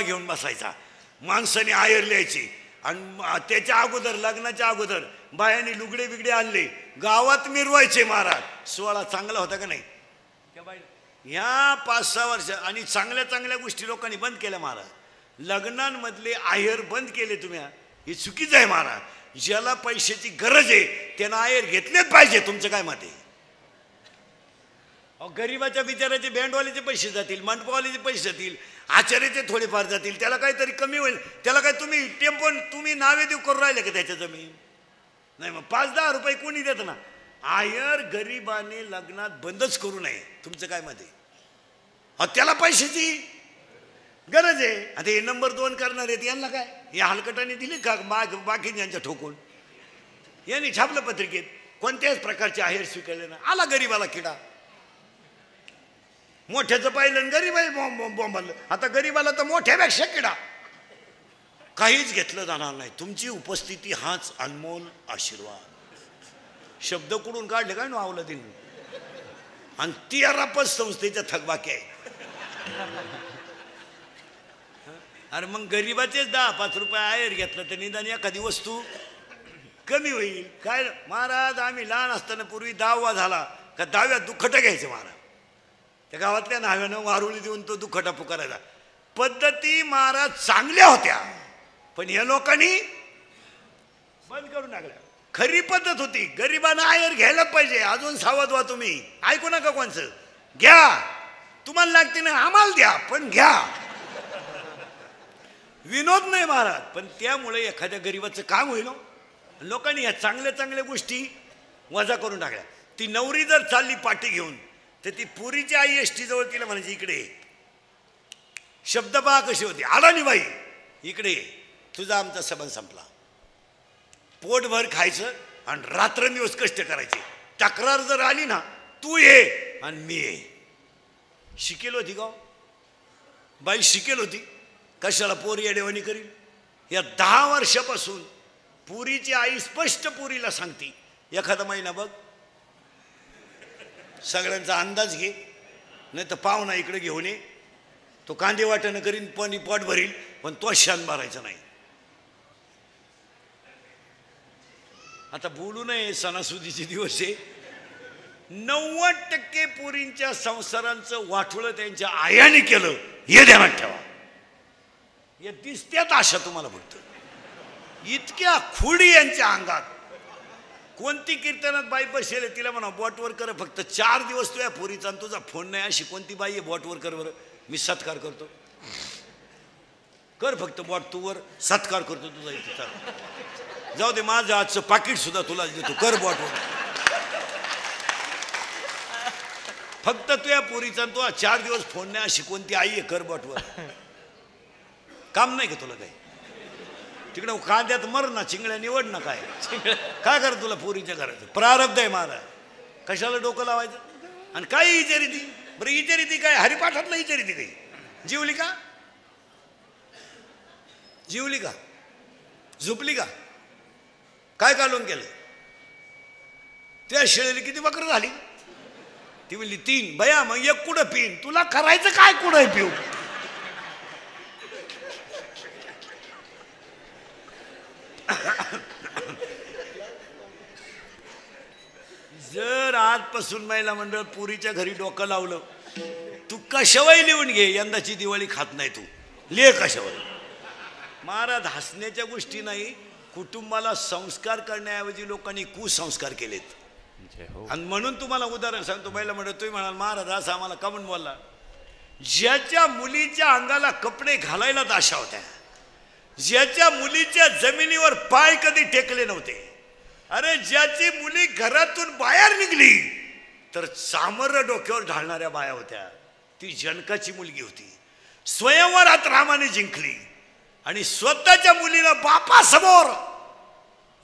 घेऊन बसायचा, माणसाने आयर लिहायची आणि त्याच्या अगोदर लग्नाच्या अगोदर बायांनी लुगडे बिगडे आणले, गावात मिरवायचे महाराज. सोहळा चांगला होता का नाही? ह्या 5-6 वर्ष आणि चांगल्या चांगल्या गोष्टी लोकांनी बंद केल्या महाराज. लग्नांमधले आहेर बंद केले तुम्ही, हे चुकीचं आहे महाराज. ज्याला पैशाची गरज आहे त्यानं आहेर घेतलेच पाहिजे. तुमचं काय मत आहे? गरीबाच्या बिचाराचे बँडवाल्याचे पैसे जातील, मंडपवाल्याचे पैसे जातील, आचार्याचे थोडेफार जातील, त्याला काहीतरी कमी होईल. त्याला काय तुम्ही टेम्पो तुम्ही नावे देऊ करून राहिले का त्याच्या जमीन? नाही, मग 5-10 रुपये कोणी देत ना. आयर गरीबाने लग्नात बंदच करू नये. तुमचं काय मत आहे? त्याला पैशाची गरज आहे. आता हे नंबर 2 करणार आहेत, यांना काय या हलकटाने दिली का बाकी यांच्या ठोकून? यांनी छापलं पत्रिकेत कोणत्याच प्रकारचे आहेर स्वीकारले ना. आला गरीबाला किडा. मोठ्याचं पाहिलं गरीब आहे बोंबालं. आता गरीबाला तर मोठ्यापेक्षा किडा. काहीच घेतलं जाणार नाही. तुमची उपस्थिती हाच अनमोल आशीर्वाद. शब्द कुठून काढले काय ना आवलं दिन. आणि 13 संस्थेच्या थकबाकी आहे. अरे मग गरीबाचेच 10-5 रुपये आहेर घेतलं तर निदान एखादी वस्तू कमी होईल. काय महाराज, आम्ही लहान असताना पूर्वी 10वा झाला का 10व्यात दुखटं घ्यायचं महाराज. त्या गावातल्या नाव्यानं वारुळी देऊन तो दुखटा पुकारायचा. पद्धती महाराज चांगल्या होत्या, पण या लोकांनी बंद करून टाकल्या. खरी पद्धत होती, गरिबांना आहेर घ्यायला पाहिजे. अजून सावध व्हा तुम्ही. ऐकू नका कोणचं. घ्या, तुम्हाला लागते ना आम्हाला द्या, पण घ्या. विनोद नाही महाराज, पण त्यामुळे एखाद्या गरीबाचं काम होईल. लोकांनी या चांगल्या चांगल्या गोष्टी वजा करून टाकल्या. ती नवरी जर चालली पाठी घेऊन तर ती पुरीची आई एसटी जवळ तिला म्हणायची इकडे. शब्द पहा कशी होती. अडाणी बाई इकडे, तुझा आमचा संबंध संपला. पोटभर खायचं आणि रात्रंदिवस कष्ट करायचे. तक्रार जर आली ना, तू ये आणि मी ये. शिकेल होती का बाई? शिकेल होती. कशाला पोरी येडेवाणी करील? या 10 वर्षापासून पुरीची आई स्पष्ट पुरीला सांगती, एखादा महिना बघ, सगळ्यांचा अंदाज घे, नाही तर पाहुणा इकडे घेऊन ये. तो कांदे वाटणं करीन, पण पोट भरील, पण तो शान मारायचा नाही. आता बोलू नये, सणासुदीचे दिवस आहे. 90% पोरींच्या संसारांचं वाटोळं त्यांच्या आयाने केलं, हे ध्यानात ठेवा. या दिसत्यात अशा तुम्हाला फक्त. इतक्या खुडी यांच्या अंगात. कोणती कीर्तनात बाई बसेल तिला म्हणा बोटवर कर, फक्त 4 दिवस तुझ्या पोरीचा आणि तुझा फोन नाही. अशी कोणती बाई आहे बोटवर कर बरं, मी सत्कार करतो. कर फक्त बोट तू वर, सत्कार करतो तुझा इथे. जाऊ दे, माझं आजचं पाकिट सुद्धा तुला देतो, कर बोटवर. फक्त तुझ्या पोरीचा आणि तुझा 4 दिवस फोन नाही. अशी कोणती आई आहे, कर बोटवर. काम नाही का तुला काही? तिकडं कांद्यात मर ना, चिंगड्या निवड ना. काय काय कर तुला पोरीच्या घराचं? प्रारब्ध आहे महाराज. कशाला डोकं लावायचं? आणि काय इचारिती बरं? इचारिती काय? हरिपाठातलं इचारिती काही? जीवली का? जीवली का? झोपली का? काय काढून केलं? त्या शेळीला किती बकरं झाली? ती म्हणली 3. बया मग 1 कुठं पिन? तुला करायचं काय कुठं पिऊ? जर आजपासून महिला मंडळ पुरीच्या घरी डोकं लावलं, तू कशावय लिहून घे, यंदाची दिवाळी खात नाही तू. ले कशावर? महाराज, हसण्याच्या गोष्टी नाही. कुटुंबाला संस्कार करण्याऐवजी लोकांनी कुसंस्कार केलेत. आणि म्हणून तुम्हाला उदाहरण सांगतो. महिला मंडळ तुम्ही म्हणाल महाराज असं आम्हाला का म्हणून बोलला? ज्याच्या मुलीच्या अंगाला कपडे घालायलाच आशा होत्या, ज्याच्या मुलीच्या जमिनीवर पाय कधी टेकले नव्हते, अरे ज्याची मुली घरातून बाहेर निघली तर चामर डोक्यावर ढालणाऱ्या बाया होत्या. ती जनकाची मुलगी होती. स्वयंवरात रामाने जिंकली आणि स्वतःच्या मुलीला बापासमोर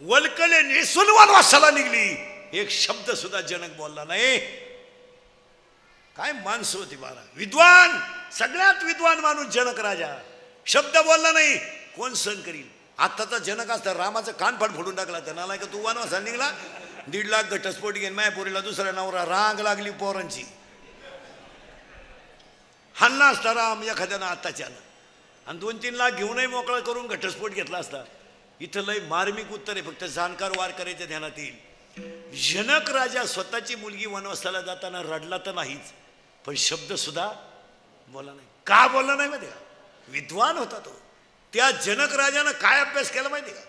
वलकले नेसून वनवासाला निघली. एक शब्द सुद्धा जनक बोलला नाही. काय माणसं होती बाळा. विद्वान, सगळ्यात विद्वान माणूस जनक राजा. शब्द बोलला नाही. कोण सहन करील? आत्ताचा जनक असता रामाचं कानफाड फोडून टाकला. तर नाला का तू वनवासा निघला, 1.5 लाख घटस्फोट घेऊन मायापुरीला दुसऱ्या नवरा. रांग लागली पोरांची. हल्ला असता राम एखाद्यानं आत्ताच्यानं. आणि 2-3 लाख घेऊनही मोकळा करून घटस्फोट घेतला असता. इथं लय मार्मिक उत्तर आहे, फक्त जाणकार वारकऱ्याच्या ध्यानात येईल. जनक राजा स्वतःची मुलगी वनवासाला जाताना रडला तर नाहीच, पण शब्द सुद्धा बोला नाही. का बोलला नाही माहिती का? विद्वान होता तो. त्या जनक राजानं काय अभ्यास केला माहिती का?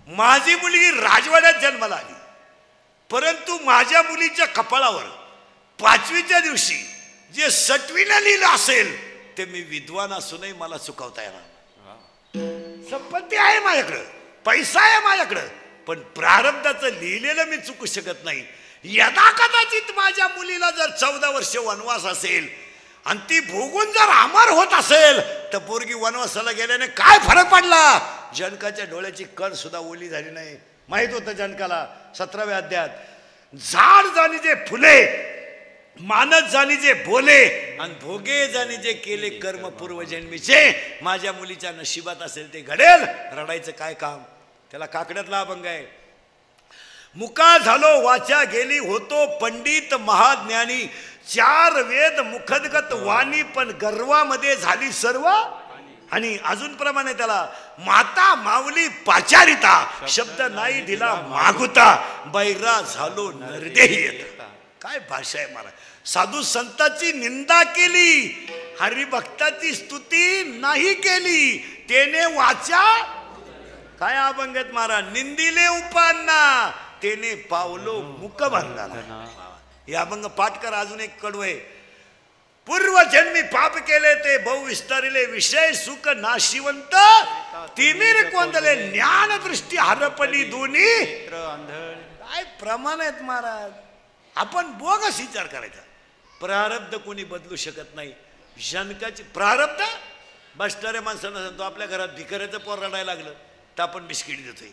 माझी मुलगी राजवाड्यात जन्माला आली, परंतु माझ्या मुलीच्या कपाळावर 5वीच्या दिवशी जे सटवीनं लिहिलं असेल ते मी विद्वान असूनही मला चुकवता येणार. संपत्ती आहे माझ्याकडं, पैसा आहे माझ्याकडं, पण प्रारब्धाचं लिहिलेलं मी चुकू शकत नाही. यदा कदाचित माझ्या मुलीला जर 14 वर्ष वनवास असेल आणि ती भोगून जर अमर होत असेल तर पोरगी वनवासाला गेल्याने काय फरक पडला? जनकाच्या डोळ्याची कण सुद्धा ओली झाली नाही. माहित होतं जनकाला 17व्या अध्यायात, झाड जाणी जे फुले, मानत जाणी जे बोले, आणि भोगे जाणी जे केले कर्म पूर्वजन्मीचे, माझ्या मुलीच्या नशिबात असेल ते घडेल. रडायचं काय काम? त्याला काकड्यातला अभंग आहे. मुका झालो वाचा गेली, होतो पंडित महाज्ञानी, 4 वेद मुखदगत वाणी, पण गर्वामध्ये झाली सर्व. आणि अजून प्रमाणे त्याला, माता माऊली पाचारिता, शब्द नाही दिला मागुता, बैरा झालो नरदेही येत. काय भाषा आहे महाराज. साधू संतांची निंदा केली, हरिभक्ताची स्तुती नाही केली, तेने वाचा. काय अभंगत महाराज. निंदिले उपांना, तेने पावलो मुखभंगाला. हे अभंग पाठ कर. अजून एक कडू आहे. पूर्वजन्मी पाप केले ते बहु विस्तारिले, विषय सुख नाशिवंत, तिमिर कोंदले, ज्ञान दृष्टी हरपली दोन्ही. काय प्रमाण आहेत महाराज. आपण बोगस विचार करायचा. प्रारब्ध कोणी बदलू शकत नाही. जनकाची प्रारब्ध बसणाऱ्या माणसांना सांगतो, आपल्या घरात भिकाऱ्याचं पोर रडायला लागलं तर आपण बिस्किट देतोय.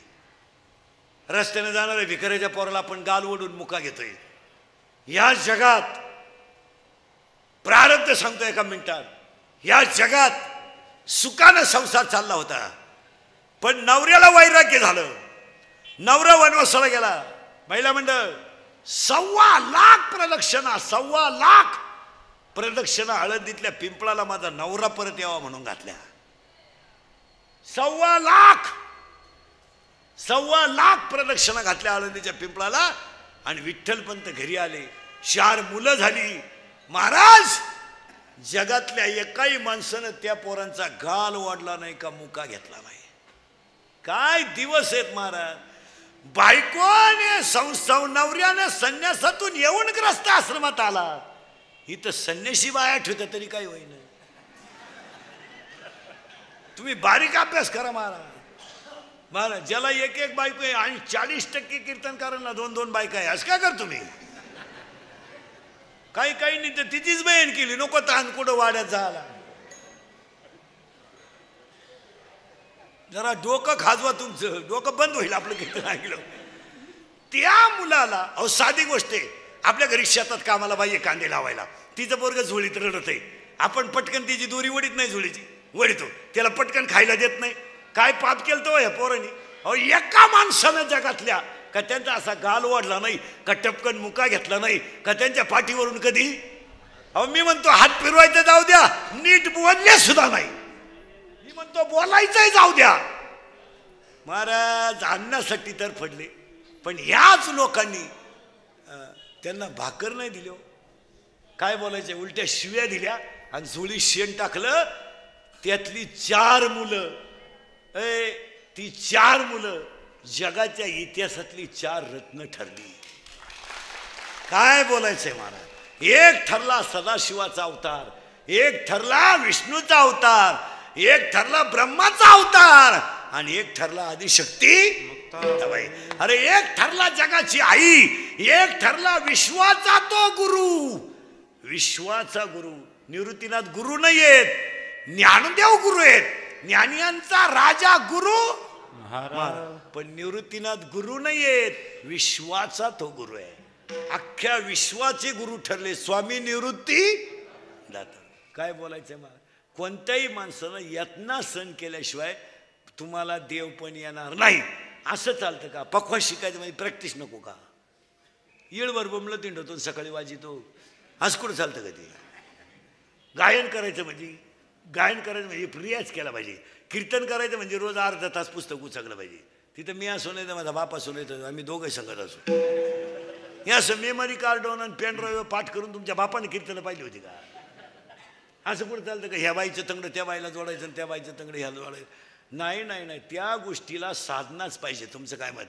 रस्त्याने जाणाऱ्या भिकाऱ्याच्या पोराला आपण गाल ओढून मुका घेतोय. या जगात प्रारब्ध सांगतो एका मिनिटात. या जगात सुखानं संसार चालला होता, पण नवऱ्याला वैराग्य झालं. नवरा वनवासाला गेला. महिला मंडळ 1.25 लाख प्रदक्षिणा, 1.25 लाख प्रदक्षिणा हळदीतल्या पिंपळाला माझा नवरा परत यावा म्हणून घातल्या. 1.25 लाख, 1.25 लाख प्रदक्षिणा घातल्या हळदीच्या पिंपळाला. आणि विठ्ठलपंत घरी आले. 4 मुलं झाली. महाराज, जगातल्या एकाही माणसानं त्या पोरांचा गाल वाढला नाही का मुका घेतला नाही. काय दिवस आहेत महाराज. बायकोने नवऱ्याने संन्यासातून येऊन ग्रस्त आश्रमात आला. इथं संन्यासी बाया ठेवता तरी काही होईना. तुम्ही बारीक अभ्यास करा महाराज. महाराज ज्याला एक बायको आहे आणि 40% कीर्तनकारांना 2-2 बायका आहे, असं काय कर तुम्ही? काही नाही तर तिचीच बहीण केली. नको ताण कुठं वाड्यात झाला. जरा डोकं खाजवा, तुमचं डोकं बंद होईल आपलं कीर्तन ऐकलं. त्या मुलाला, अहो साधी गोष्ट आहे, आपल्या घरी शेतात कामाला बाई कांदे लावायला, तिचं पोरग झोळीत रडत आहे. आपण पटकन तिची दोरी वडीत नाही, झोळीची वडीतो, त्याला पटकन खायला देत नाही. काय पाप केलं तो ह्या पोरांनी? अहो एका माणसानं जगातल्या का त्यांचा असा गाल वाढला नाही, का टपकन मुका घेतला नाही, का त्यांच्या पाठीवरून कधी, अहो मी म्हणतो हात फिरवायचं जाऊ द्या, नीट बोलले सुद्धा नाही. मी म्हणतो बोलायचंही जाऊ द्या. महाराज अन्नासाठी तर पडले, पण याच लोकांनी त्यांना भाकर नाही दिली. काय बोलायचे, उलट्या शिव्या दिल्या आणि झोळी शेण टाकलं. त्यातली 4 मुलं, ती 4 मुलं जगाच्या इतिहासातली 4 रत्न ठरली. काय बोलायचंय महाराज. एक ठरला सदाशिवाचा अवतार, एक ठरला विष्णूचा अवतार, एक ठरला ब्रह्माचा अवतार, आणि एक ठरला आदिशक्ती. अरे एक ठरला जगाची आई, एक ठरला विश्वाचा तो गुरु. विश्वाचा गुरु. निवृत्तीनाथ गुरु नाही आहेत, ज्ञानदेव गुरु आहेत. ज्ञानियांचा राजा गुरु, पण निवृत्तीनाथ गुरु नाही आहेत, विश्वाचा तो गुरु आहे. अख्ख्या विश्वाचे गुरु ठरले स्वामी निवृत्ती दाता. काय बोलायचं मला. कोणत्याही माणसानं यातना सण केल्याशिवाय तुम्हाला देव पण येणार नाही. असं चालतं का? पक्वा शिकायचं म्हणजे प्रॅक्टिस नको का? येळभर बोंबलं तिंडतो सकाळी वाजितो, असं कुठं चालतं का? ते गायन करायचं म्हणजे गायन करायचं म्हणजे रियाज केला पाहिजे. कीर्तन करायचं म्हणजे रोज अर्धा तास पुस्तक उचकलं पाहिजे. तिथं मी असो नाही तर माझा बाप असो नाही तर आम्ही दोघंही सांगत असो. हे असं मेमरी कार्ड आणि पेन ड्राईव्ह पाठ करून तुमच्या बापाने कीर्तन पाहिली होती का? असं कुठं चालतं का ह्या बाईचं तंगडं त्या बाईला जोडायचं आणि त्या बाईचं तंगडं ह्याला जोडायचं? नाही नाही नाही, त्या गोष्टीला साधनाच पाहिजे. तुमचं काय मत आहे?